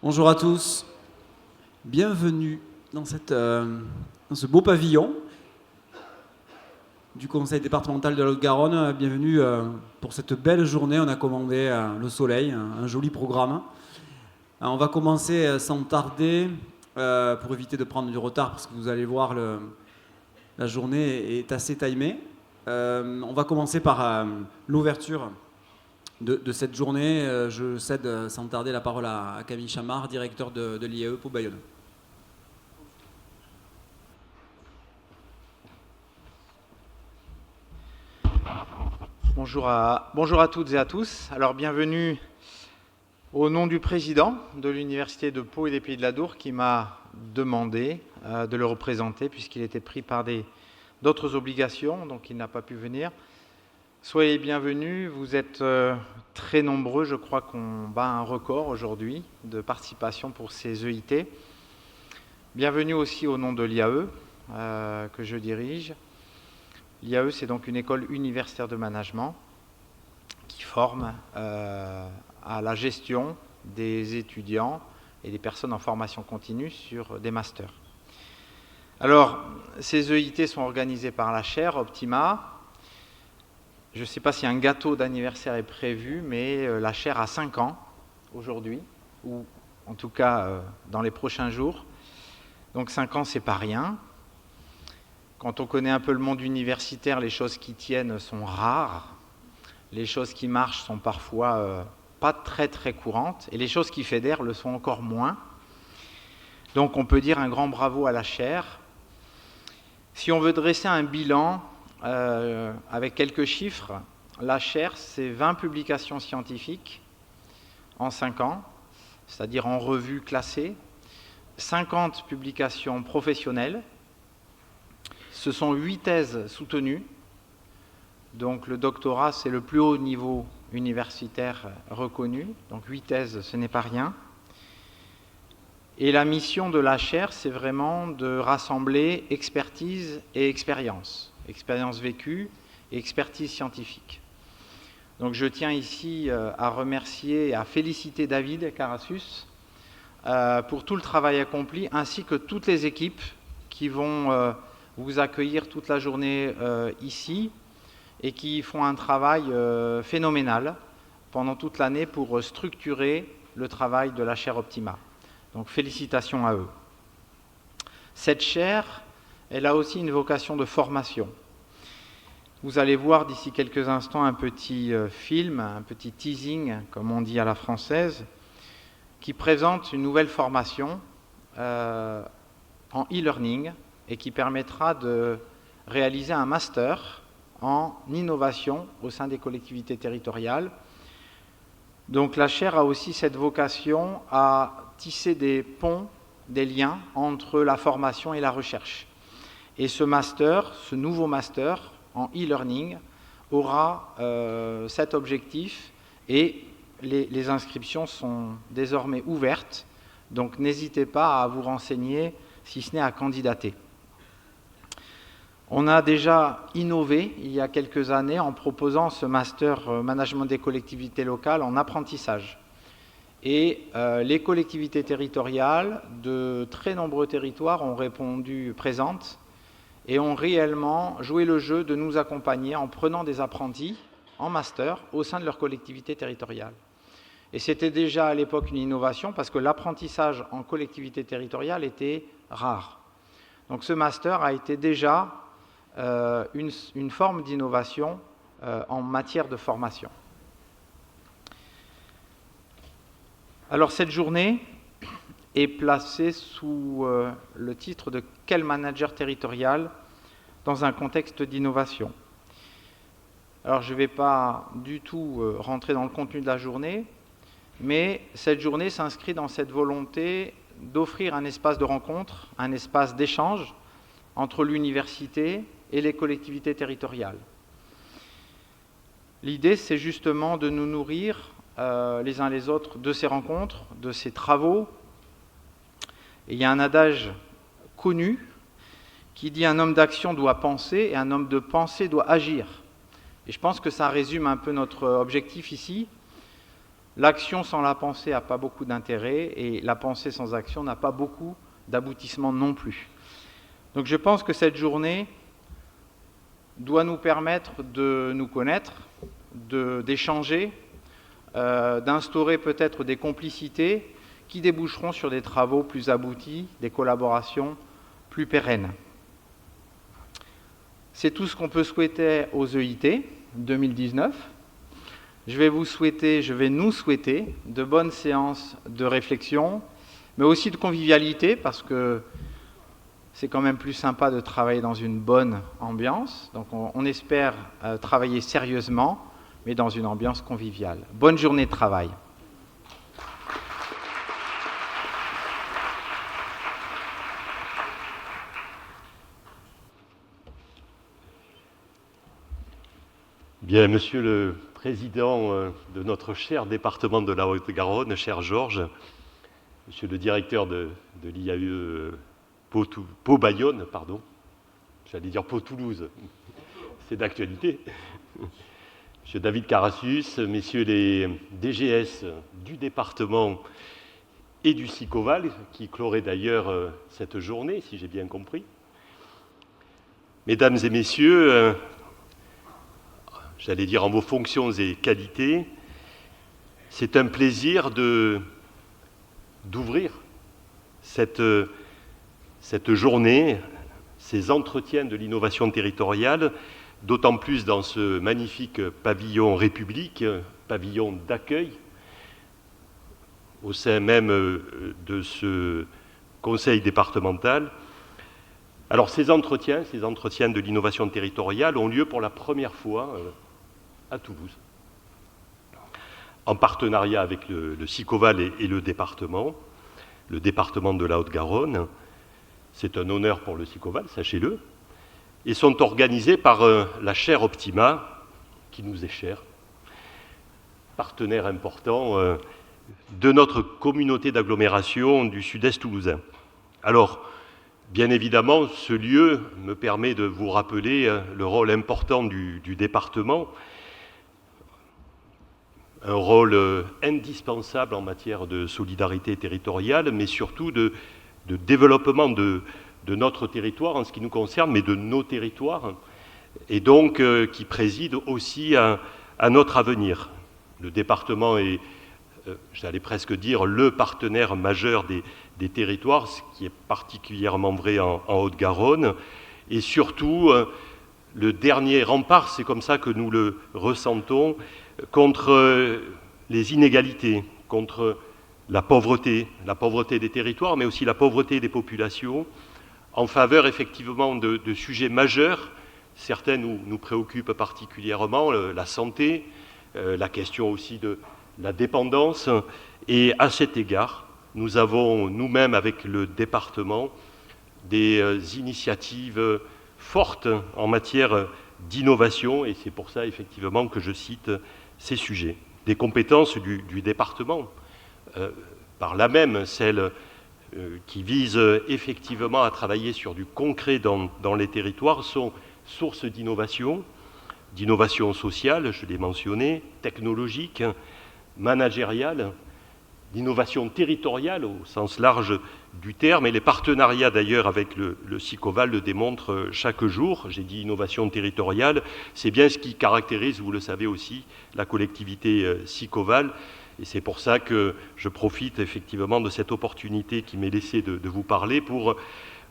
Bonjour à tous, bienvenue dans ce beau pavillon du conseil départemental de la Haute-Garonne. Bienvenue pour cette belle journée. On a commandé le soleil, un joli programme. On va commencer sans tarder pour éviter de prendre du retard parce que vous allez voir, la journée est assez timée. On va commencer par l'ouverture de cette journée. Je cède sans tarder la parole à Camille Chamard, directeur de l'IAE pour Bayonne. Bonjour à toutes et à tous. Alors bienvenue au nom du président de l'Université de Pau et des Pays de l'Adour qui m'a demandé de le représenter puisqu'il était pris par d'autres obligations, donc il n'a pas pu venir. Soyez bienvenus, vous êtes très nombreux, je crois qu'on bat un record aujourd'hui de participation pour ces EIT. Bienvenue aussi au nom de l'IAE que je dirige. L'IAE, c'est donc une école universitaire de management qui forme à la gestion des étudiants et des personnes en formation continue sur des masters. Alors, ces EIT sont organisés par la chaire Optima. Je ne sais pas si un gâteau d'anniversaire est prévu, mais la chaire a 5 ans aujourd'hui, ou en tout cas dans les prochains jours. Donc 5 ans, c'est pas rien. Quand on connaît un peu le monde universitaire, les choses qui tiennent sont rares. Les choses qui marchent sont parfois pas très très courantes. Et les choses qui fédèrent le sont encore moins. Donc on peut dire un grand bravo à la chaire. Si on veut dresser un bilan avec quelques chiffres, la chaire, c'est 20 publications scientifiques en 5 ans, c'est-à-dire en revues classées, 50 publications professionnelles. Ce sont 8 thèses soutenues, donc le doctorat c'est le plus haut niveau universitaire reconnu, donc 8 thèses ce n'est pas rien. Et la mission de la chaire c'est vraiment de rassembler expertise et expérience vécue et expertise scientifique. Donc je tiens ici à remercier et à féliciter David Carassus pour tout le travail accompli ainsi que toutes les équipes qui vont vous accueillir toute la journée ici et qui font un travail phénoménal pendant toute l'année pour structurer le travail de la chaire Optima. Donc félicitations à eux. Cette chaire, elle a aussi une vocation de formation. Vous allez voir d'ici quelques instants un petit film, un petit teasing, comme on dit à la française, qui présente une nouvelle formation en e-learning, et qui permettra de réaliser un master en innovation au sein des collectivités territoriales. Donc la chaire a aussi cette vocation à tisser des ponts, des liens entre la formation et la recherche. Et ce master, ce nouveau master en e-learning aura cet objectif et les inscriptions sont désormais ouvertes. Donc n'hésitez pas à vous renseigner si ce n'est à candidater. On a déjà innové il y a quelques années en proposant ce master management des collectivités locales en apprentissage. Et les collectivités territoriales de très nombreux territoires ont répondu présentes et ont réellement joué le jeu de nous accompagner en prenant des apprentis en master au sein de leur collectivité territoriale. Et c'était déjà à l'époque une innovation parce que l'apprentissage en collectivité territoriale était rare. Donc ce master a été déjà une forme d'innovation en matière de formation. Alors cette journée est placée sous le titre de « Quel manager territorial ?» dans un contexte d'innovation. Alors je ne vais pas du tout rentrer dans le contenu de la journée, mais cette journée s'inscrit dans cette volonté d'offrir un espace de rencontre, un espace d'échange entre l'université et les collectivités territoriales. L'idée, c'est justement de nous nourrir les uns les autres de ces rencontres, de ces travaux. Et il y a un adage connu qui dit « un homme d'action doit penser et un homme de pensée doit agir ». Et je pense que ça résume un peu notre objectif ici. L'action sans la pensée n'a pas beaucoup d'intérêt et la pensée sans action n'a pas beaucoup d'aboutissement non plus. Donc je pense que cette journée doit nous permettre de nous connaître, d'échanger, d'instaurer peut-être des complicités qui déboucheront sur des travaux plus aboutis, des collaborations plus pérennes. C'est tout ce qu'on peut souhaiter aux EIT 2019. Je vais nous souhaiter de bonnes séances de réflexion, mais aussi de convivialité, parce que c'est quand même plus sympa de travailler dans une bonne ambiance. Donc on espère travailler sérieusement, mais dans une ambiance conviviale. Bonne journée de travail. Bien, Monsieur le Président de notre cher département de la Haute-Garonne, cher Georges, Monsieur le directeur de l'IAE Pau-Bayonne, pardon, j'allais dire Pau-Toulouse, c'est d'actualité, Monsieur David Carassus, Messieurs les DGS du département et du SICOVAL, qui cloraient d'ailleurs cette journée, si j'ai bien compris, Mesdames et Messieurs, j'allais dire en vos fonctions et qualités, c'est un plaisir d'ouvrir cette journée, ces entretiens de l'innovation territoriale, d'autant plus dans ce magnifique pavillon République, pavillon d'accueil, au sein même de ce conseil départemental. Alors ces entretiens de l'innovation territoriale ont lieu pour la première fois à Toulouse, en partenariat avec le SICOVAL et le département de la Haute-Garonne. C'est un honneur pour le SICOVAL, sachez-le, et sont organisés par la chaire Optima, qui nous est chère, partenaire important de notre communauté d'agglomération du sud-est toulousain. Alors, bien évidemment, ce lieu me permet de vous rappeler le rôle important du département, un rôle indispensable en matière de solidarité territoriale, mais surtout de développement de notre territoire en ce qui nous concerne, mais de nos territoires, et donc qui préside aussi à notre avenir. Le département est, j'allais presque dire, le partenaire majeur des territoires, ce qui est particulièrement vrai en Haute-Garonne, et surtout le dernier rempart, c'est comme ça que nous le ressentons, contre les inégalités, contre la pauvreté des territoires, mais aussi la pauvreté des populations, en faveur effectivement de sujets majeurs. Certains nous préoccupent particulièrement, la santé, la question aussi de la dépendance, et à cet égard, nous avons nous-mêmes avec le département des initiatives fortes en matière d'innovation, et c'est pour ça effectivement que je cite ces sujets. Des compétences du département, par là même celles qui visent effectivement à travailler sur du concret dans les territoires, sont source d'innovation sociale, je l'ai mentionné, technologique, managériale, d'innovation territoriale au sens large du terme, et les partenariats d'ailleurs avec le SICOVAL le démontrent chaque jour. J'ai dit innovation territoriale, c'est bien ce qui caractérise, vous le savez aussi, la collectivité SICOVAL, et c'est pour ça que je profite effectivement de cette opportunité qui m'est laissée de vous parler pour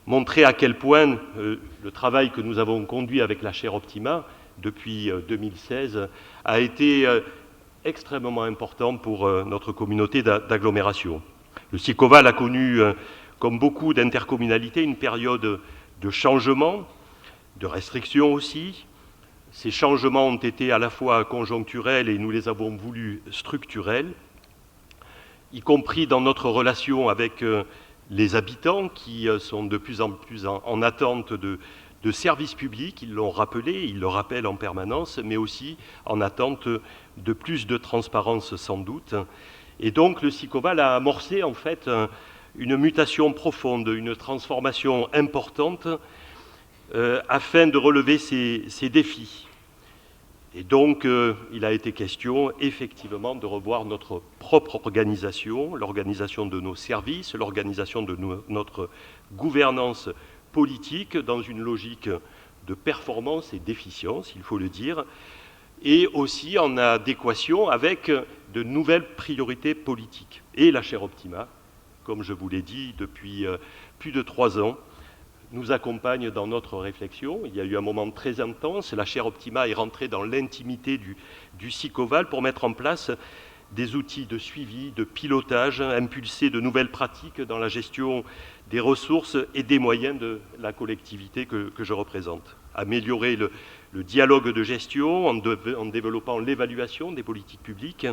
montrer à quel point le travail que nous avons conduit avec la chaire Optima depuis 2016 a été extrêmement important pour notre communauté d'agglomération. Le SICOVAL a connu, comme beaucoup d'intercommunalités, une période de changement, de restrictions aussi. Ces changements ont été à la fois conjoncturels et nous les avons voulus structurels, y compris dans notre relation avec les habitants qui sont de plus en plus en attente de services publics, ils l'ont rappelé, ils le rappellent en permanence, mais aussi en attente de plus de transparence sans doute. Et donc le SICOVAL a amorcé en fait une mutation profonde, une transformation importante afin de relever ces défis. Et donc, il a été question, effectivement, de revoir notre propre organisation, l'organisation de nos services, l'organisation de notre gouvernance politique, dans une logique de performance et d'efficience, il faut le dire, et aussi en adéquation avec de nouvelles priorités politiques. Et la chaire Optima, comme je vous l'ai dit, depuis plus de 3 ans, nous accompagne dans notre réflexion. Il y a eu un moment très intense. La chaire Optima est rentrée dans l'intimité du SICOVAL pour mettre en place des outils de suivi, de pilotage, impulser de nouvelles pratiques dans la gestion des ressources et des moyens de la collectivité que je représente. Améliorer le dialogue de gestion en développant l'évaluation des politiques publiques,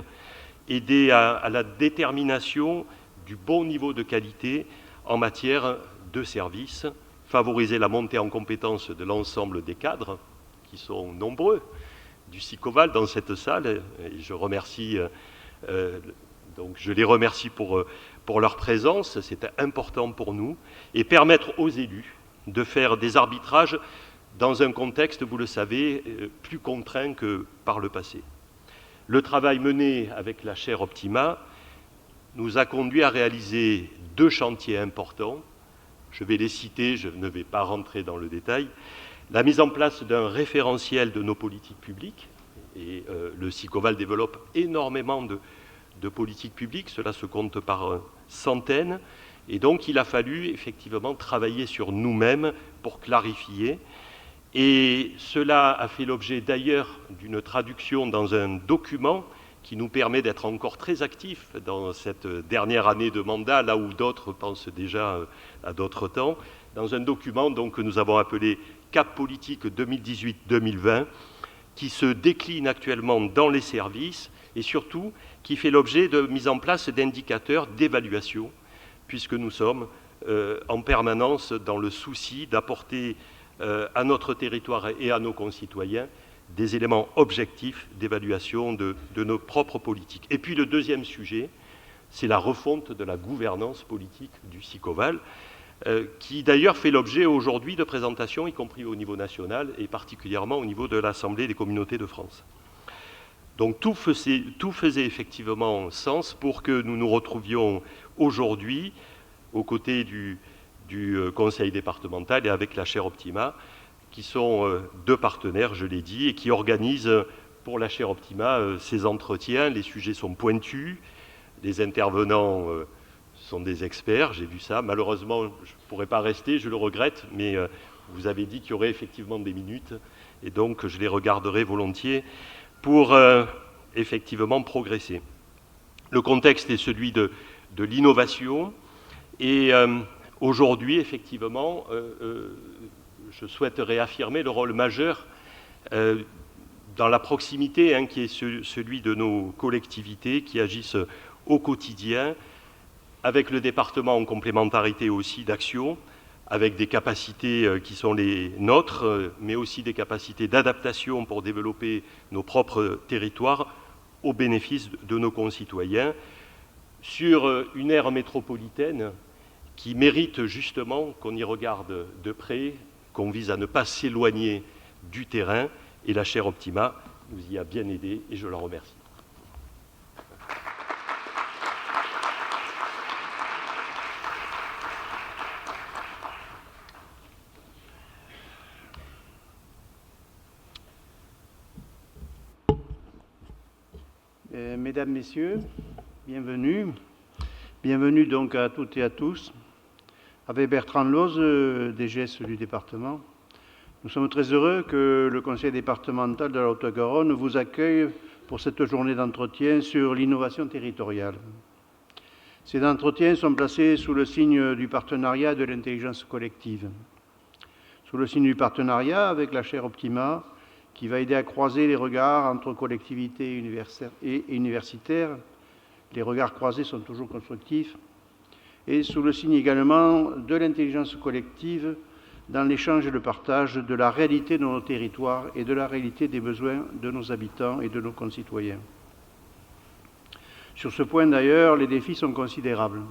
aider à la détermination du bon niveau de qualité en matière de services, favoriser la montée en compétence de l'ensemble des cadres, qui sont nombreux, du SICOVAL dans cette salle, et je les remercie pour leur présence, c'était important pour nous, et permettre aux élus de faire des arbitrages dans un contexte, vous le savez, plus contraint que par le passé. Le travail mené avec la chaire Optima nous a conduit à réaliser 2 chantiers importants. Je vais les citer, je ne vais pas rentrer dans le détail. La mise en place d'un référentiel de nos politiques publiques, et le SICOVAL développe énormément de politiques publiques, cela se compte par centaines, et donc il a fallu effectivement travailler sur nous-mêmes pour clarifier, et cela a fait l'objet d'ailleurs d'une traduction dans un document qui nous permet d'être encore très actifs dans cette dernière année de mandat, là où d'autres pensent déjà à d'autres temps, dans un document donc, que nous avons appelé Cap politique 2018-2020, qui se décline actuellement dans les services et surtout qui fait l'objet de mise en place d'indicateurs d'évaluation, puisque nous sommes en permanence dans le souci d'apporter à notre territoire et à nos concitoyens des éléments objectifs d'évaluation de nos propres politiques. Et puis le deuxième sujet, c'est la refonte de la gouvernance politique du SICOVAL, qui d'ailleurs fait l'objet aujourd'hui de présentations, y compris au niveau national et particulièrement au niveau de l'Assemblée des communautés de France. Donc tout faisait effectivement sens pour que nous nous retrouvions aujourd'hui aux côtés du conseil départemental et avec la chaire Optima, qui sont 2 partenaires, je l'ai dit, et qui organisent pour la chaire Optima ces entretiens. Les sujets sont pointus, les intervenants sont des experts, j'ai vu ça. Malheureusement, je ne pourrais pas rester, je le regrette, mais vous avez dit qu'il y aurait effectivement des minutes, et donc je les regarderai volontiers pour effectivement progresser. Le contexte est celui de l'innovation, et aujourd'hui, effectivement, je souhaite réaffirmer le rôle majeur dans la proximité, qui est celui de nos collectivités qui agissent au quotidien, avec le département en complémentarité aussi d'action, avec des capacités qui sont les nôtres, mais aussi des capacités d'adaptation pour développer nos propres territoires au bénéfice de nos concitoyens, sur une aire métropolitaine qui mérite justement qu'on y regarde de près, qu'on vise à ne pas s'éloigner du terrain, et la chaire Optima nous y a bien aidés, et je l'en remercie. Mesdames, Messieurs, bienvenue. Bienvenue donc à toutes et à tous. Avec Bertrand Loz, DGS du département, nous sommes très heureux que le conseil départemental de la Haute-Garonne vous accueille pour cette journée d'entretien sur l'innovation territoriale. Ces entretiens sont placés sous le signe du partenariat et de l'intelligence collective. Sous le signe du partenariat avec la chaire Optima, qui va aider à croiser les regards entre collectivités et universitaires. Les regards croisés sont toujours constructifs. Et sous le signe également de l'intelligence collective dans l'échange et le partage de la réalité de nos territoires et de la réalité des besoins de nos habitants et de nos concitoyens. Sur ce point d'ailleurs, les défis sont considérables.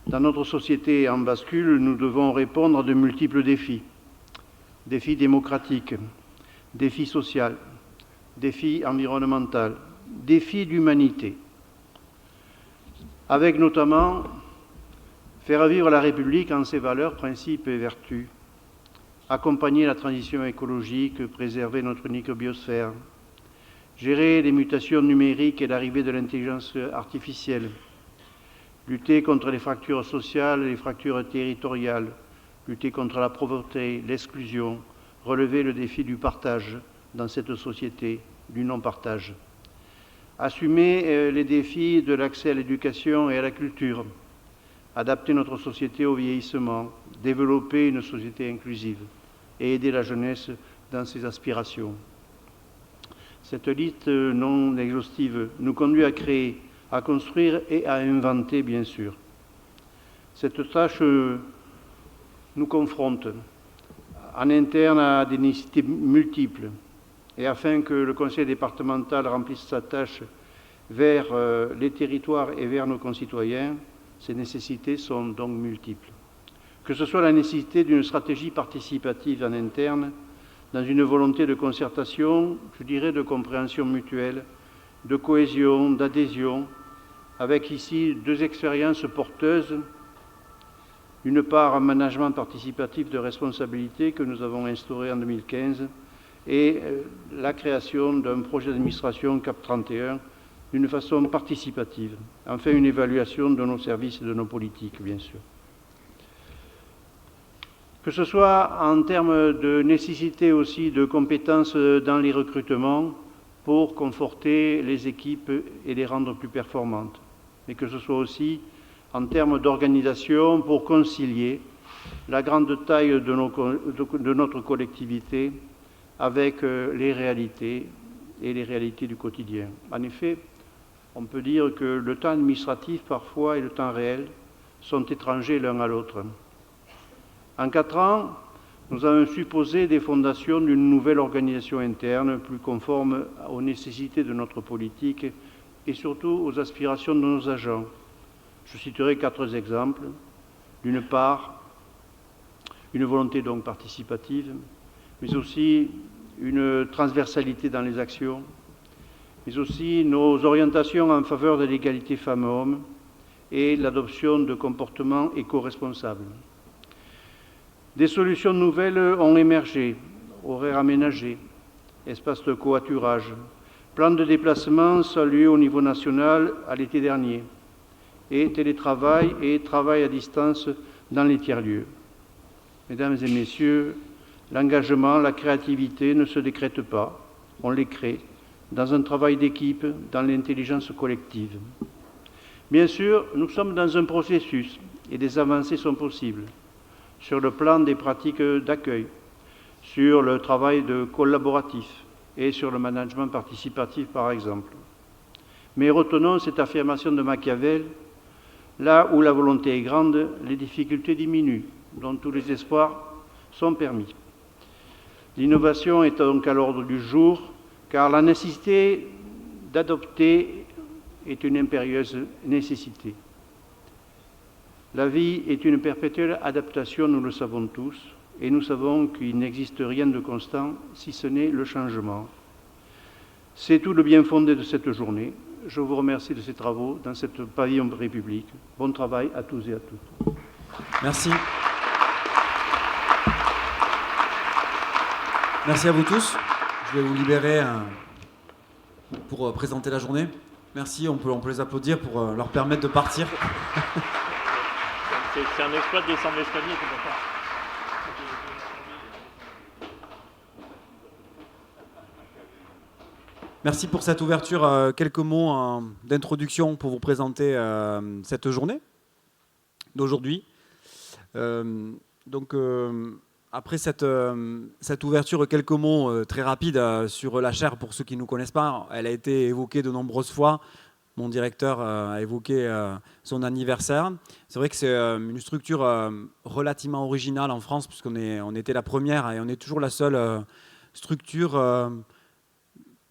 Dans notre société en bascule, nous devons répondre à de multiples défis. Défis démocratiques, défis sociaux, défi environnemental, défi d'humanité, avec notamment faire vivre la République en ses valeurs, principes et vertus, accompagner la transition écologique, préserver notre unique biosphère, gérer les mutations numériques et l'arrivée de l'intelligence artificielle, lutter contre les fractures sociales et les fractures territoriales, lutter contre la pauvreté, l'exclusion, relever le défi du partage dans cette société, du non-partage, assumer les défis de l'accès à l'éducation et à la culture, adapter notre société au vieillissement, développer une société inclusive et aider la jeunesse dans ses aspirations. Cette liste non exhaustive nous conduit à créer, à construire et à inventer, bien sûr. Cette tâche nous confronte en interne à des nécessités multiples. Et afin que le conseil départemental remplisse sa tâche vers les territoires et vers nos concitoyens, ces nécessités sont donc multiples. Que ce soit la nécessité d'une stratégie participative en interne, dans une volonté de concertation, je dirais de compréhension mutuelle, de cohésion, d'adhésion, avec ici deux expériences porteuses. D'une part, un management participatif de responsabilité que nous avons instauré en 2015 et la création d'un projet d'administration CAP 31 d'une façon participative. Enfin, une évaluation de nos services et de nos politiques, bien sûr. Que ce soit en termes de nécessité aussi de compétences dans les recrutements pour conforter les équipes et les rendre plus performantes, mais que ce soit aussi en termes d'organisation pour concilier la grande taille de notre collectivité avec les réalités et les réalités du quotidien. En effet, on peut dire que le temps administratif parfois et le temps réel sont étrangers l'un à l'autre. En 4 ans, nous avons supposé des fondations d'une nouvelle organisation interne plus conforme aux nécessités de notre politique et surtout aux aspirations de nos agents. Je citerai 4 exemples. D'une part, une volonté donc participative, mais aussi une transversalité dans les actions, mais aussi nos orientations en faveur de l'égalité femmes-hommes et l'adoption de comportements éco-responsables. Des solutions nouvelles ont émergé, horaires aménagés, espaces de covoiturage, plan de déplacement salué au niveau national à l'été dernier, et télétravail et travail à distance dans les tiers-lieux. Mesdames et messieurs, l'engagement, la créativité ne se décrètent pas, on les crée, dans un travail d'équipe, dans l'intelligence collective. Bien sûr, nous sommes dans un processus et des avancées sont possibles sur le plan des pratiques d'accueil, sur le travail collaboratif et sur le management participatif, par exemple. Mais retenons cette affirmation de Machiavel, là où la volonté est grande, les difficultés diminuent, dont tous les espoirs sont permis. L'innovation est donc à l'ordre du jour, car la nécessité d'adopter est une impérieuse nécessité. La vie est une perpétuelle adaptation, nous le savons tous, et nous savons qu'il n'existe rien de constant, si ce n'est le changement. C'est tout le bien fondé de cette journée. Je vous remercie de ces travaux dans cette pavillon République. Bon travail à tous et à toutes. Merci. Merci à vous tous. Je vais vous libérer pour présenter la journée. Merci, on peut les applaudir pour leur permettre de partir. C'est un exploit de descendre l'escalier, c'est pour ça. Merci pour cette ouverture. Quelques mots d'introduction pour vous présenter cette journée d'aujourd'hui. Après cette ouverture, quelques mots très rapides sur la chaire pour ceux qui ne nous connaissent pas. Elle a été évoquée de nombreuses fois. Mon directeur a évoqué son anniversaire. C'est vrai que c'est une structure relativement originale en France, puisqu'on était la première et on est toujours la seule structure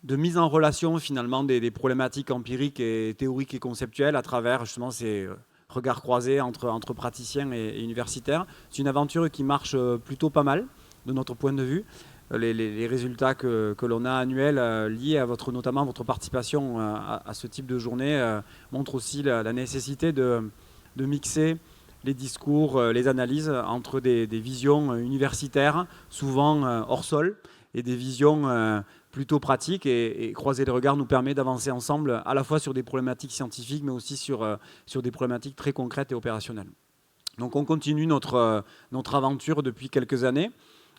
de mise en relation finalement des problématiques empiriques et théoriques et conceptuelles à travers justement ces regards croisés entre praticiens et universitaires. C'est une aventure qui marche plutôt pas mal de notre point de vue. les résultats que l'on a annuels liés à notamment votre participation à ce type de journée montrent aussi la nécessité de mixer les discours, les analyses entre des visions universitaires, souvent hors sol, et des visions plutôt pratiques. Et croiser les regards nous permet d'avancer ensemble à la fois sur des problématiques scientifiques, mais aussi sur des problématiques très concrètes et opérationnelles. Donc on continue notre aventure depuis quelques années.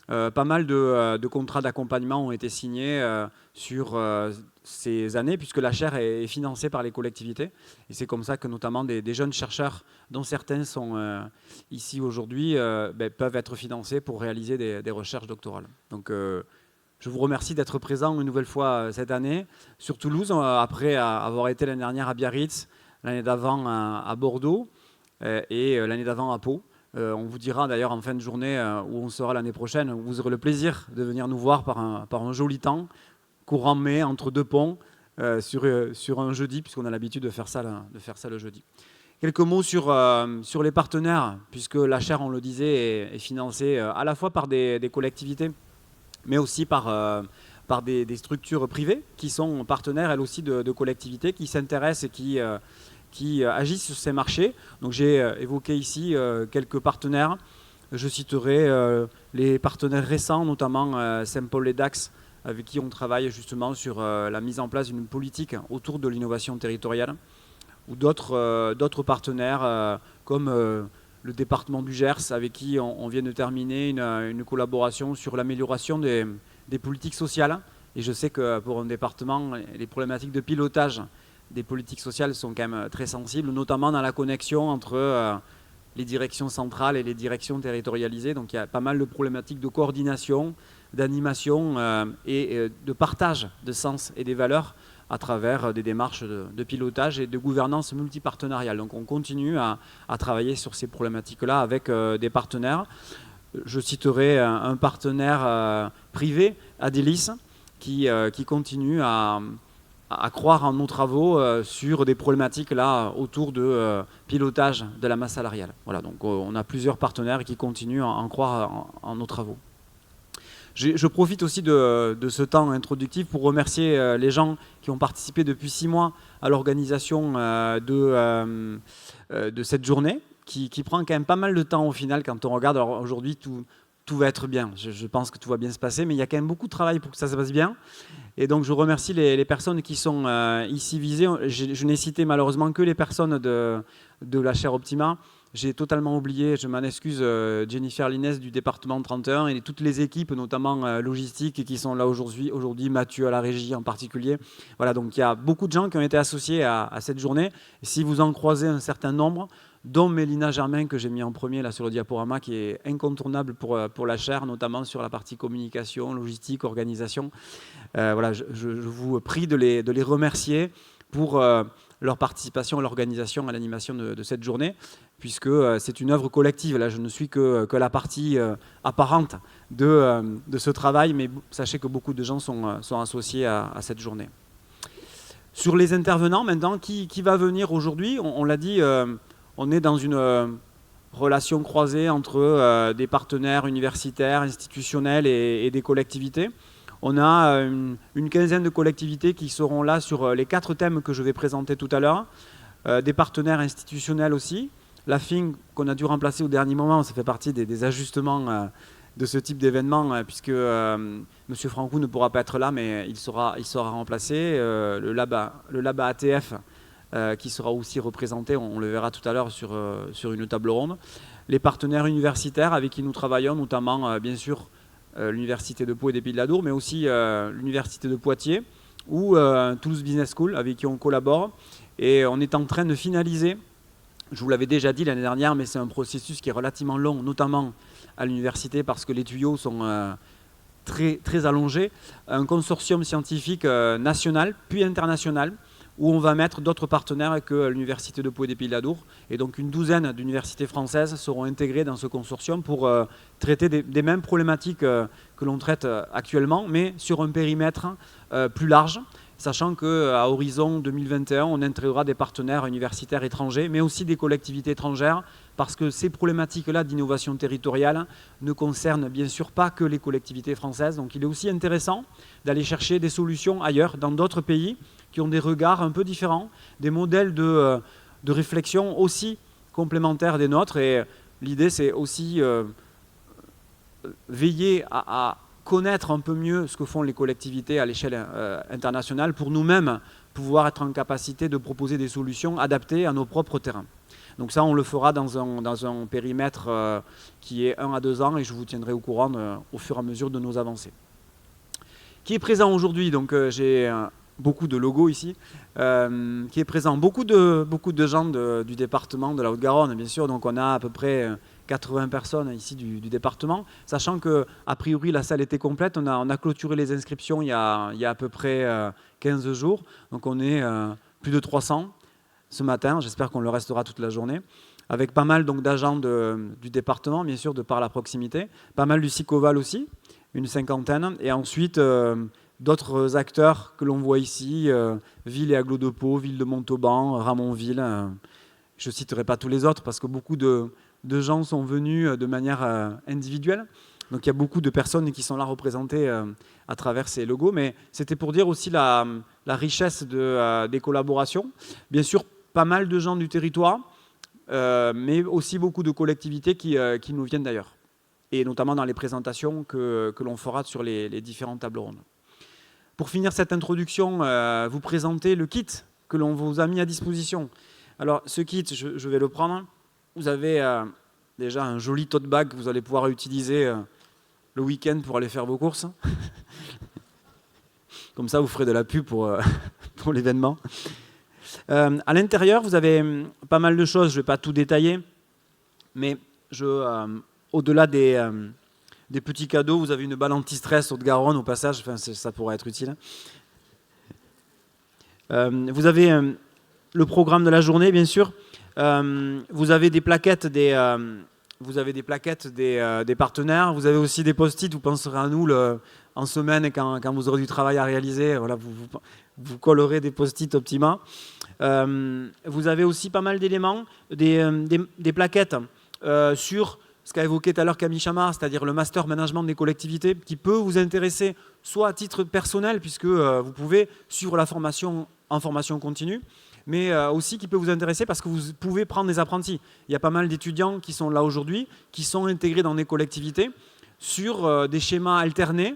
Pas mal de contrats d'accompagnement ont été signés sur ces années, puisque la chaire est financée par les collectivités. Et c'est comme ça que notamment des jeunes chercheurs, dont certains sont ici aujourd'hui, peuvent être financés pour réaliser des recherches doctorales. Donc je vous remercie d'être présent une nouvelle fois cette année sur Toulouse, après avoir été l'année dernière à Biarritz, l'année d'avant à Bordeaux et l'année d'avant à Pau. On vous dira d'ailleurs en fin de journée où on sera l'année prochaine. Vous aurez le plaisir de venir nous voir par un joli temps, courant mai, entre deux ponts, sur un jeudi, puisqu'on a l'habitude de faire ça le jeudi. Quelques mots sur les partenaires, puisque la chaire, on le disait, est financée à la fois par des collectivités, mais aussi par des structures privées qui sont partenaires, elles aussi, de collectivités qui s'intéressent et qui agissent sur ces marchés. Donc j'ai évoqué ici quelques partenaires. Je citerai les partenaires récents, notamment Saint-Paul-les-Dax, avec qui on travaille justement sur la mise en place d'une politique autour de l'innovation territoriale, ou d'autres partenaires comme le département du Gers, avec qui on vient de terminer une collaboration sur l'amélioration des politiques sociales. Et je sais que pour un département, les problématiques de pilotage des politiques sociales sont quand même très sensibles, notamment dans la connexion entre les directions centrales et les directions territorialisées. Donc il y a pas mal de problématiques de coordination, d'animation et de partage de sens et des valeurs à travers des démarches de pilotage et de gouvernance multipartenariale. Donc on continue à travailler sur ces problématiques-là avec des partenaires. Je citerai un partenaire privé, Adélis, qui continue à croire en nos travaux sur des problématiques là autour de pilotage de la masse salariale. Voilà, donc on a plusieurs partenaires qui continuent à en croire en nos travaux. Je profite aussi de ce temps introductif pour remercier les gens qui ont participé depuis 6 mois à l'organisation de cette journée, qui prend quand même pas mal de temps au final quand on regarde. Alors aujourd'hui, tout va être bien. Je pense que tout va bien se passer, mais il y a quand même beaucoup de travail pour que ça se passe bien. Et donc je remercie les personnes qui sont ici visées. Je n'ai cité malheureusement que les personnes de la chaire Optima. J'ai totalement oublié, je m'en excuse, Jennifer Linès du département 31 et toutes les équipes, notamment logistiques, qui sont là aujourd'hui, Mathieu à la régie en particulier. Voilà, donc il y a beaucoup de gens qui ont été associés à cette journée. Et si vous en croisez un certain nombre, dont Mélina Germain, que j'ai mis en premier là sur le diaporama, qui est incontournable pour la chaire, notamment sur la partie communication, logistique, organisation. Voilà, je vous prie de les remercier pour leur participation à l'organisation, à l'animation de cette journée, puisque c'est une œuvre collective. Là, je ne suis que la partie apparente de ce travail, mais sachez que beaucoup de gens sont associés à cette journée. Sur les intervenants, maintenant, qui va venir aujourd'hui? On l'a dit, on est dans une relation croisée entre des partenaires universitaires, institutionnels et des collectivités. On a une quinzaine de collectivités qui seront là sur les 4 thèmes que je vais présenter tout à l'heure. Des partenaires institutionnels aussi. La FIN qu'on a dû remplacer au dernier moment, ça fait partie des ajustements de ce type d'événement, puisque M. Francoux ne pourra pas être là, mais il sera remplacé. Le lab ATF qui sera aussi représenté, on le verra tout à l'heure sur une table ronde. Les partenaires universitaires avec qui nous travaillons, notamment bien sûr l'Université de Pau et des Pays de la Dour, mais aussi l'Université de Poitiers ou Toulouse Business School, avec qui on collabore. Et on est en train de finaliser, je vous l'avais déjà dit l'année dernière, mais c'est un processus qui est relativement long, notamment à l'université, parce que les tuyaux sont très, très allongés, un consortium scientifique national, puis international, où on va mettre d'autres partenaires que l'Université de Pau et des Pays de la Dour. Et donc une douzaine d'universités françaises seront intégrées dans ce consortium pour traiter des mêmes problématiques que l'on traite actuellement, mais sur un périmètre plus large. sachant qu'à horizon 2021, on intégrera des partenaires universitaires étrangers, mais aussi des collectivités étrangères, parce que ces problématiques-là d'innovation territoriale ne concernent bien sûr pas que les collectivités françaises. Donc il est aussi intéressant d'aller chercher des solutions ailleurs, dans d'autres pays, qui ont des regards un peu différents, des modèles de réflexion aussi complémentaires des nôtres. Et l'idée, c'est aussi veiller à connaître un peu mieux ce que font les collectivités à l'échelle internationale pour nous-mêmes pouvoir être en capacité de proposer des solutions adaptées à nos propres terrains. Donc ça, on le fera dans un périmètre qui est 1 à 2 ans et je vous tiendrai au courant au fur et à mesure de nos avancées. Qui est présent aujourd'hui? Donc j'ai beaucoup de logos ici. Qui est présent beaucoup de gens du département de la Haute-Garonne, bien sûr. Donc on a à peu près 80 personnes ici du département, sachant qu'a priori la salle était complète. On a clôturé les inscriptions il y a à peu près 15 jours. Donc on est plus de 300 ce matin. J'espère qu'on le restera toute la journée. Avec pas mal d'agents du département, bien sûr, de par la proximité. Pas mal du Sicoval aussi, une 50aine. Et ensuite, d'autres acteurs que l'on voit ici, Ville et Agglo de Pau, Ville de Montauban, Ramonville. Je ne citerai pas tous les autres parce que beaucoup de gens sont venus de manière individuelle. Donc il y a beaucoup de personnes qui sont là représentées à travers ces logos. Mais c'était pour dire aussi la richesse des collaborations. Bien sûr, pas mal de gens du territoire, mais aussi beaucoup de collectivités qui nous viennent d'ailleurs. Et notamment dans les présentations que l'on fera sur les différentes tables rondes. Pour finir cette introduction, vous présenter le kit que l'on vous a mis à disposition. Alors ce kit, je vais le prendre. Vous avez déjà un joli tote bag que vous allez pouvoir utiliser le week-end pour aller faire vos courses. Comme ça, vous ferez de la pub pour l'événement. À l'intérieur, vous avez pas mal de choses. Je ne vais pas tout détailler. Mais au-delà des petits cadeaux, vous avez une balle anti-stress Haute-Garonne au passage. Enfin, ça pourrait être utile. Vous avez le programme de la journée, bien sûr. Vous avez des plaquettes des partenaires. Vous avez aussi des post-it. Vous penserez à nous en semaine quand vous aurez du travail à réaliser. Voilà, vous collerez des post-it Optima. Vous avez aussi pas mal d'éléments, des plaquettes sur ce qu'a évoqué tout à l'heure Camille Chamard, c'est-à-dire le master management des collectivités, qui peut vous intéresser soit à titre personnel, puisque vous pouvez suivre la formation en formation continue, mais aussi qui peut vous intéresser parce que vous pouvez prendre des apprentis. Il y a pas mal d'étudiants qui sont là aujourd'hui, qui sont intégrés dans des collectivités sur des schémas alternés,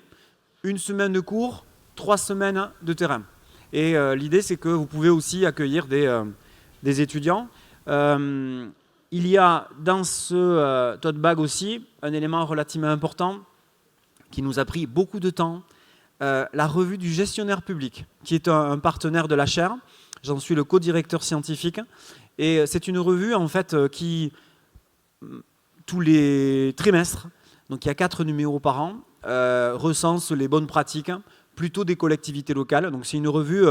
1 semaine de cours, 3 semaines de terrain. Et l'idée, c'est que vous pouvez aussi accueillir des étudiants. Il y a dans ce tote bag aussi un élément relativement important qui nous a pris beaucoup de temps, la revue du gestionnaire public, qui est un partenaire de la chaire. J'en suis le co-directeur scientifique. Et c'est une revue en fait qui, tous les trimestres, donc il y a 4 numéros par an, recense les bonnes pratiques, plutôt des collectivités locales. Donc c'est une revue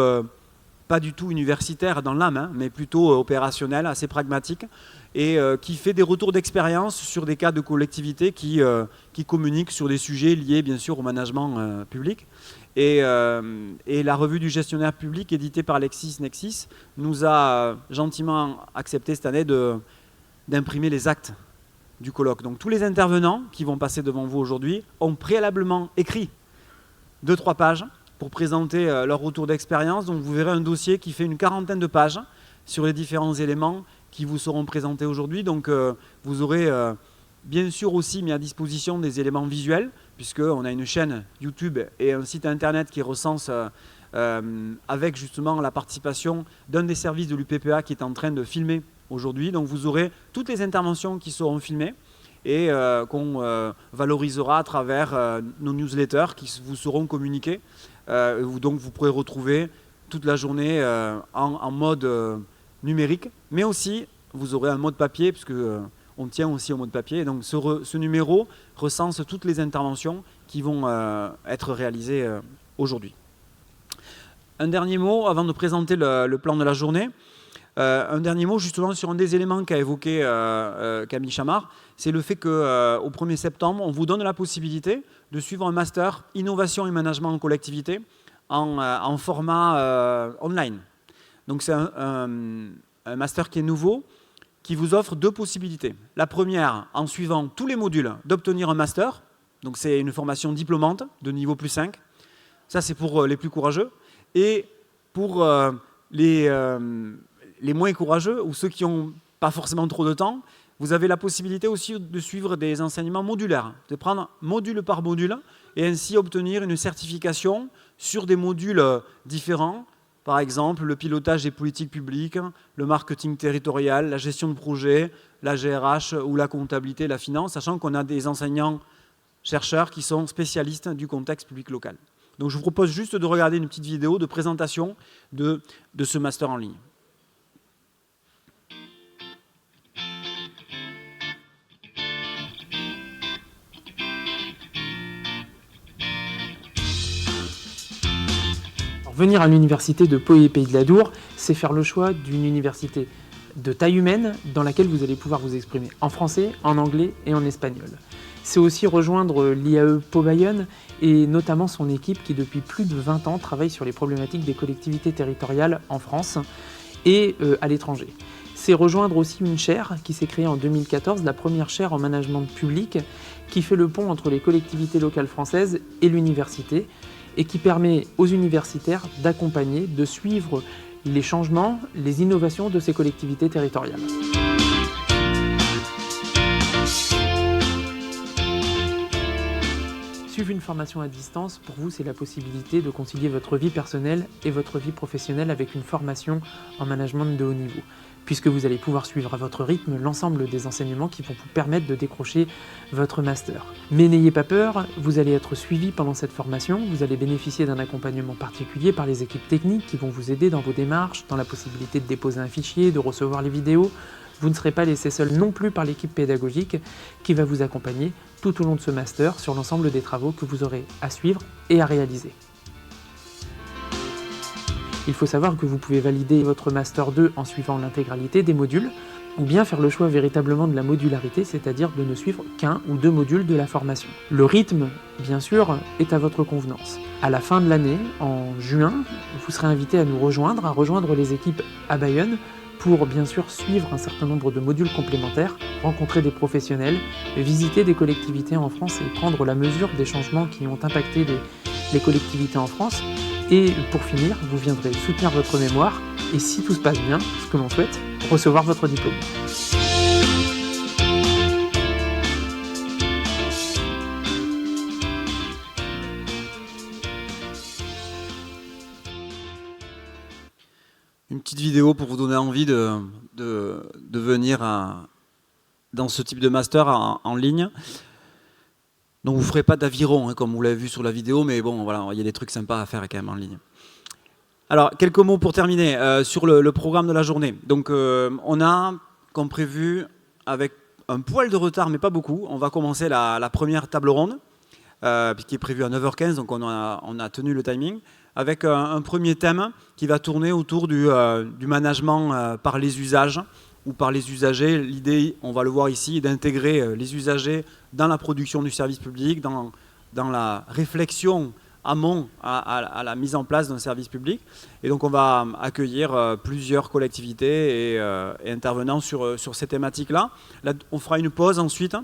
pas du tout universitaire dans l'âme, mais plutôt opérationnelle, assez pragmatique, et qui fait des retours d'expérience sur des cas de collectivités qui communiquent sur des sujets liés bien sûr au management public. Et la revue du gestionnaire public éditée par LexisNexis nous a gentiment accepté cette année d'imprimer les actes du colloque. Donc tous les intervenants qui vont passer devant vous aujourd'hui ont préalablement écrit 2-3 pages pour présenter leur retour d'expérience. Donc vous verrez un dossier qui fait une 40aine de pages sur les différents éléments qui vous seront présentés aujourd'hui. Donc vous aurez bien sûr aussi mis à disposition des éléments visuels, puisqu'on a une chaîne YouTube et un site internet qui recense avec justement la participation d'un des services de l'UPPA qui est en train de filmer aujourd'hui. Donc vous aurez toutes les interventions qui seront filmées et qu'on valorisera à travers nos newsletters qui vous seront communiqués. Donc vous pourrez retrouver toute la journée en mode numérique, mais aussi vous aurez un mode papier, puisque on tient aussi au mode papier. Donc ce numéro recense toutes les interventions qui vont être réalisées aujourd'hui. Un dernier mot avant de présenter le plan de la journée. Un dernier mot justement sur un des éléments qu'a évoqué Camille Chamard, c'est le fait qu'au 1er septembre, on vous donne la possibilité de suivre un master innovation et management en collectivité en format online. Donc c'est un master qui est nouveau, qui vous offre 2 possibilités. La première, en suivant tous les modules, d'obtenir un master. Donc c'est une formation diplômante de niveau +5. Ça, c'est pour les plus courageux. Et pour les moins courageux ou ceux qui n'ont pas forcément trop de temps, vous avez la possibilité aussi de suivre des enseignements modulaires, de prendre module par module et ainsi obtenir une certification sur des modules différents. Par exemple, le pilotage des politiques publiques, le marketing territorial, la gestion de projet, la GRH ou la comptabilité, la finance, sachant qu'on a des enseignants-chercheurs qui sont spécialistes du contexte public local. Donc je vous propose juste de regarder une petite vidéo de présentation de ce master en ligne. Venir à l'université de Pau et Pays de la Dour, c'est faire le choix d'une université de taille humaine dans laquelle vous allez pouvoir vous exprimer en français, en anglais et en espagnol. C'est aussi rejoindre l'IAE Pau Bayonne et notamment son équipe qui depuis plus de 20 ans travaille sur les problématiques des collectivités territoriales en France et à l'étranger. C'est rejoindre aussi une chaire qui s'est créée en 2014, la première chaire en management public qui fait le pont entre les collectivités locales françaises et l'université, et qui permet aux universitaires d'accompagner, de suivre les changements, les innovations de ces collectivités territoriales. Suivre une formation à distance, pour vous, c'est la possibilité de concilier votre vie personnelle et votre vie professionnelle avec une formation en management de haut niveau, puisque vous allez pouvoir suivre à votre rythme l'ensemble des enseignements qui vont vous permettre de décrocher votre master. Mais n'ayez pas peur, vous allez être suivi pendant cette formation, vous allez bénéficier d'un accompagnement particulier par les équipes techniques qui vont vous aider dans vos démarches, dans la possibilité de déposer un fichier, de recevoir les vidéos. Vous ne serez pas laissé seul non plus par l'équipe pédagogique qui va vous accompagner tout au long de ce master sur l'ensemble des travaux que vous aurez à suivre et à réaliser. Il faut savoir que vous pouvez valider votre Master 2 en suivant l'intégralité des modules, ou bien faire le choix véritablement de la modularité, c'est-à-dire de ne suivre qu'un ou 2 modules de la formation. Le rythme, bien sûr, est à votre convenance. À la fin de l'année, en juin, vous serez invité à nous rejoindre, à rejoindre les équipes à Bayonne, pour bien sûr suivre un certain nombre de modules complémentaires, rencontrer des professionnels, visiter des collectivités en France et prendre la mesure des changements qui ont impacté les collectivités en France. Et pour finir, vous viendrez soutenir votre mémoire et si tout se passe bien, ce que l'on souhaite, recevoir votre diplôme. Une petite vidéo pour vous donner envie de venir dans ce type de master en ligne. Donc vous ne ferez pas d'aviron, hein, comme vous l'avez vu sur la vidéo, mais bon, voilà, il y a des trucs sympas à faire quand même en ligne. Alors, quelques mots pour terminer sur le programme de la journée. Donc, on a, comme prévu, avec un poil de retard, mais pas beaucoup, on va commencer la première table ronde, qui est prévue à 9h15, donc on a tenu le timing, avec un premier thème qui va tourner autour du management par les usages, ou par les usagers. L'idée, on va le voir ici, est d'intégrer les usagers dans la production du service public, dans la réflexion amont à la mise en place d'un service public. Et donc on va accueillir plusieurs collectivités et intervenants sur ces thématiques-là. Là, on fera une pause ensuite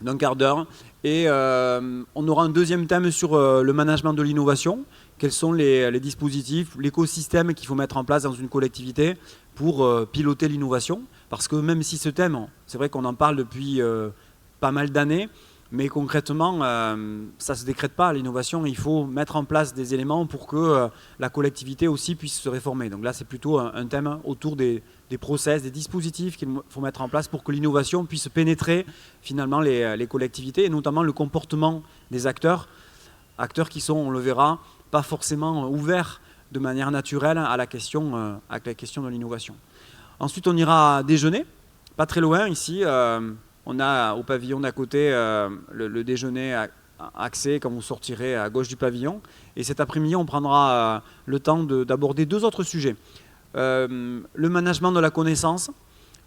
d'un quart d'heure et on aura un deuxième thème sur le management de l'innovation. Quels sont les dispositifs, l'écosystème qu'il faut mettre en place dans une collectivité pour piloter l'innovation. Parce que même si ce thème, c'est vrai qu'on en parle depuis pas mal d'années, mais concrètement, ça ne se décrète pas, l'innovation. Il faut mettre en place des éléments pour que la collectivité aussi puisse se réformer. Donc là, c'est plutôt un thème autour des process, des dispositifs qu'il faut mettre en place pour que l'innovation puisse pénétrer finalement les collectivités, et notamment le comportement des acteurs qui sont, on le verra, pas forcément ouverts de manière naturelle à la question de l'innovation. Ensuite, on ira déjeuner, pas très loin ici. On a au pavillon d'à côté le déjeuner accès quand vous sortirez à gauche du pavillon. Et cet après-midi, on prendra le temps d'aborder 2 autres sujets. Le management de la connaissance.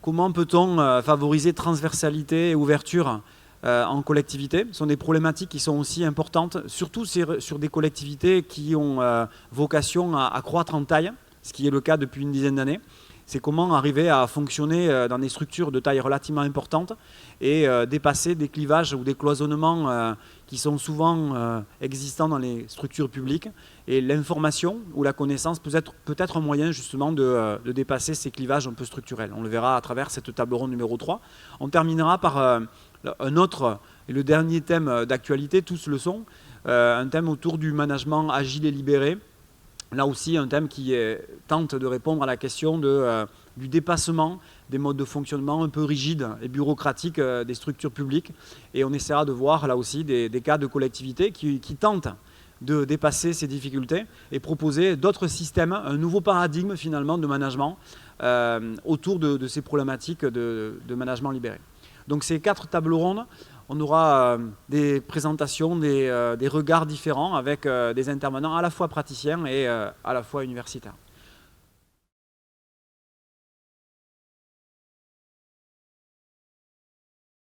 Comment peut-on favoriser transversalité et ouverture en collectivité. Ce sont des problématiques qui sont aussi importantes, surtout sur des collectivités qui ont vocation à croître en taille, ce qui est le cas depuis une dizaine d'années. C'est comment arriver à fonctionner dans des structures de taille relativement importante et dépasser des clivages ou des cloisonnements qui sont souvent existants dans les structures publiques. Et l'information ou la connaissance peut être un moyen justement de dépasser ces clivages un peu structurels. On le verra à travers cette table ronde numéro 3. On terminera par un autre et le dernier thème d'actualité, tous le sont, un thème autour du management agile et libéré. Là aussi, un thème qui tente de répondre à la question du dépassement des modes de fonctionnement un peu rigides et bureaucratiques des structures publiques. Et on essaiera de voir là aussi des cas de collectivités qui tentent de dépasser ces difficultés et proposer d'autres systèmes, un nouveau paradigme finalement de management autour de ces problématiques de management libéré. Donc ces 4 tables rondes, on aura des présentations, des regards différents avec des intervenants à la fois praticiens et à la fois universitaires.